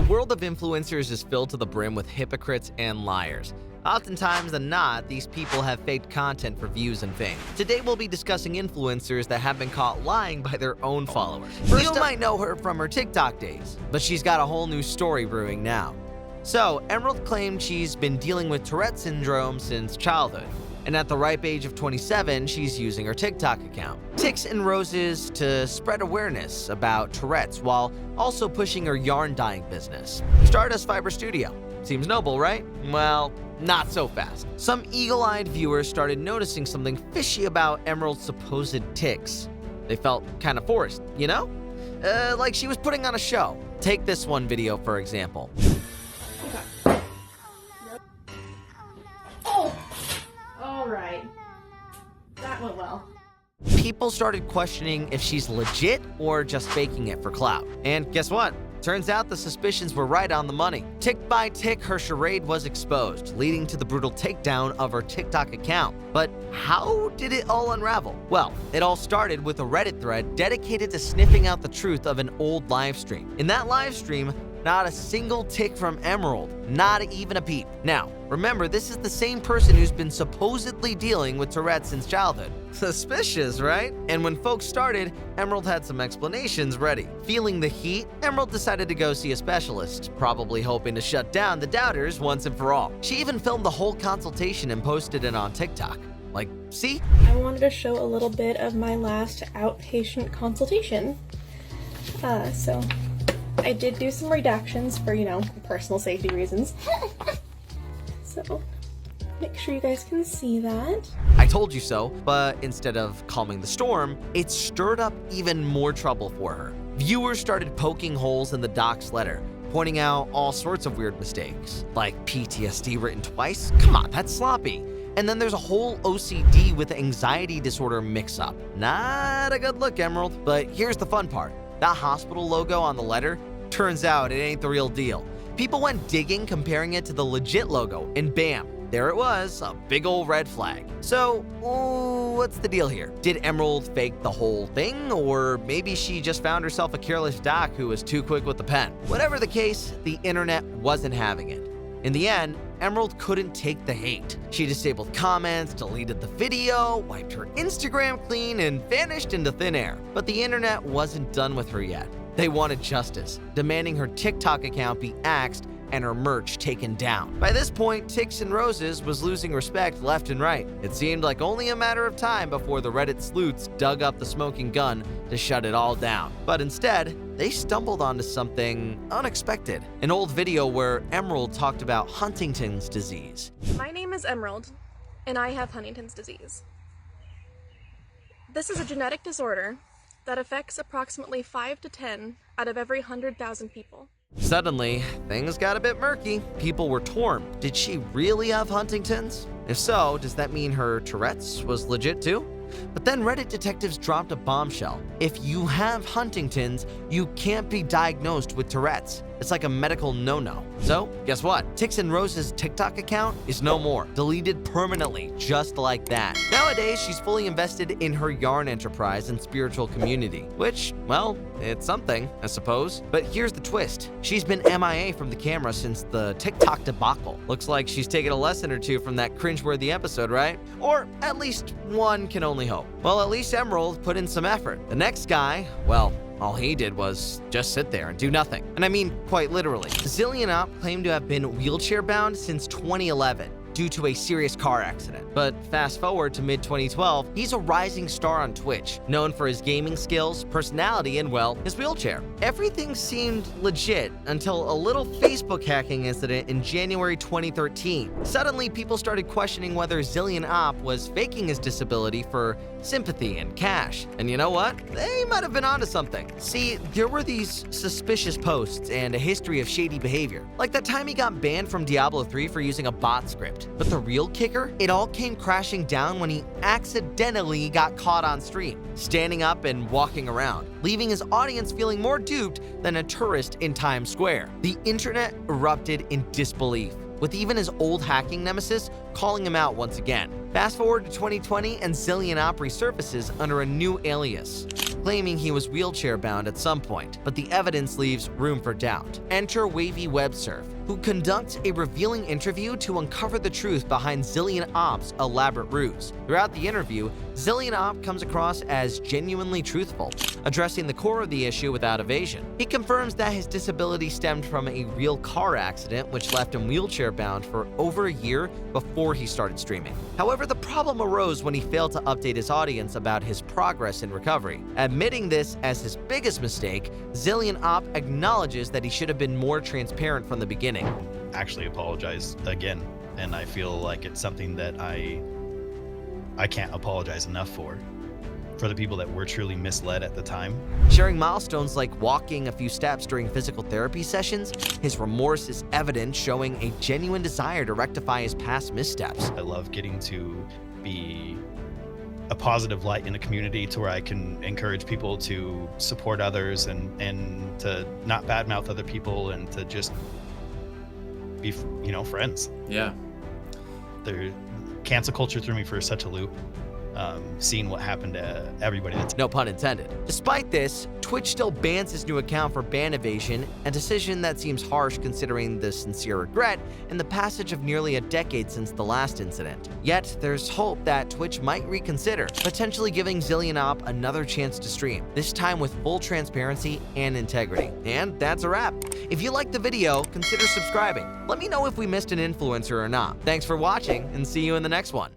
world of influencers is filled to the brim with hypocrites and liars. Oftentimes than not, these people have faked content for views and fame. Today we'll be discussing influencers that have been caught lying by their own followers. You might know her from her TikTok days, but she's got a whole new story brewing now. So, Emerald claimed she's been dealing with Tourette syndrome since childhood, and at the ripe age of 27, she's using her TikTok account, CHn&x, to spread awareness about Tourette's while also pushing her yarn dyeing business. Stardust Fiber Studio. Seems noble, right? Well, not so fast. Some eagle-eyed viewers started noticing something fishy about Emerald's supposed tics. They felt kind of forced, you know? Like she was putting on a show. Take this one video, for example. Alright. That went well. People started questioning if she's legit or just faking it for clout. And guess what? Turns out the suspicions were right on the money. Tick by tick, her charade was exposed, leading to the brutal takedown of her TikTok account. But how did it all unravel? Well, it all started with a Reddit thread dedicated to sniffing out the truth of an old live stream. In that live stream, not a single tick from Emerald, not even a peep. Now, remember, this is the same person who's been supposedly dealing with Tourette since childhood. Suspicious, right? And when folks started, Emerald had some explanations ready. Feeling the heat, Emerald decided to go see a specialist, probably hoping to shut down the doubters once and for all. She even filmed the whole consultation and posted it on TikTok. Like, see? I wanted to show a little bit of my last outpatient consultation. So I did do some redactions for, personal safety reasons. So, make sure you guys can see that. I told you so, but instead of calming the storm, it stirred up even more trouble for her. Viewers started poking holes in the doc's letter, pointing out all sorts of weird mistakes, like PTSD written twice. Come on, that's sloppy. And then there's a whole OCD with anxiety disorder mix-up. Not a good look, Emerald. But here's the fun part. That hospital logo on the letter, turns out it ain't the real deal. People went digging, comparing it to the legit logo, and bam, there it was, a big old red flag. So, what's the deal here? Did Emerald fake the whole thing, or maybe she just found herself a careless doc who was too quick with the pen? Whatever the case, the internet wasn't having it. In the end, Emerald couldn't take the hate. She disabled comments, deleted the video, wiped her Instagram clean, and vanished into thin air. But the internet wasn't done with her yet. They wanted justice, demanding her TikTok account be axed and her merch taken down. By this point, CHn&x was losing respect left and right. It seemed like only a matter of time before the Reddit sleuths dug up the smoking gun to shut it all down. But instead, they stumbled onto something unexpected. An old video where Emerald talked about Huntington's disease. My name is Emerald, and I have Huntington's disease. This is a genetic disorder that affects approximately 5 to 10 out of every 100,000 people. Suddenly, things got a bit murky. People were torn. Did she really have Huntington's? If so, does that mean her Tourette's was legit too? But then Reddit detectives dropped a bombshell. If you have Huntington's, you can't be diagnosed with Tourette's. It's like a medical no-no. So, guess what? CHn&x's TikTok account is no more. Deleted permanently, just like that. Nowadays, she's fully invested in her yarn enterprise and spiritual community, which, well, it's something, I suppose. But here's the twist. She's been MIA from the camera since the TikTok debacle. Looks like she's taken a lesson or two from that cringeworthy episode, right? Or at least one can only hope. Well, at least Emerald put in some effort. The next guy, well, all he did was just sit there and do nothing. And I mean, quite literally. CHn&x claimed to have been wheelchair-bound since 2011 due to a serious car accident. But fast forward to mid-2012, he's a rising star on Twitch, known for his gaming skills, personality, and, well, his wheelchair. Everything seemed legit until a little Facebook hacking incident in January 2013. Suddenly, people started questioning whether CHn&x was faking his disability for sympathy and cash. And you know what? They might have been onto something. See, there were these suspicious posts and a history of shady behavior. Like that time he got banned from Diablo 3 for using a bot script. But the real kicker? It all came crashing down when he accidentally got caught on stream, standing up and walking around, leaving his audience feeling more duped than a tourist in Times Square. The internet erupted in disbelief, with even his old hacking nemesis calling him out once again. Fast forward to 2020 and CHn&x resurfaces under a new alias, claiming he was wheelchair-bound at some point, but the evidence leaves room for doubt. Enter Wavy Websurf, who conducts a revealing interview to uncover the truth behind CHn&x's elaborate ruse. Throughout the interview, CHn&x comes across as genuinely truthful, addressing the core of the issue without evasion. He confirms that his disability stemmed from a real car accident which left him wheelchair-bound for over a year before he started streaming. However, the problem arose when he failed to update his audience about his progress in recovery. Admitting this as his biggest mistake, CHn&x acknowledges that he should have been more transparent from the beginning. Actually apologize again, and I feel like it's something that I can't apologize enough for the people that were truly misled at the time. Sharing milestones like walking a few steps during physical therapy sessions, his remorse is evident, showing a genuine desire to rectify his past missteps. I love getting to be a positive light in a community to where I can encourage people to support others and to not badmouth other people and to just be, friends. Yeah. Cancel culture threw me for such a loop. Seeing what happened to everybody. No pun intended. Despite this, Twitch still bans his new account for ban evasion, a decision that seems harsh considering the sincere regret and the passage of nearly a decade since the last incident. Yet, there's hope that Twitch might reconsider, potentially giving CHn&x another chance to stream, this time with full transparency and integrity. And that's a wrap. If you liked the video, consider subscribing. Let me know if we missed an influencer or not. Thanks for watching, and see you in the next one.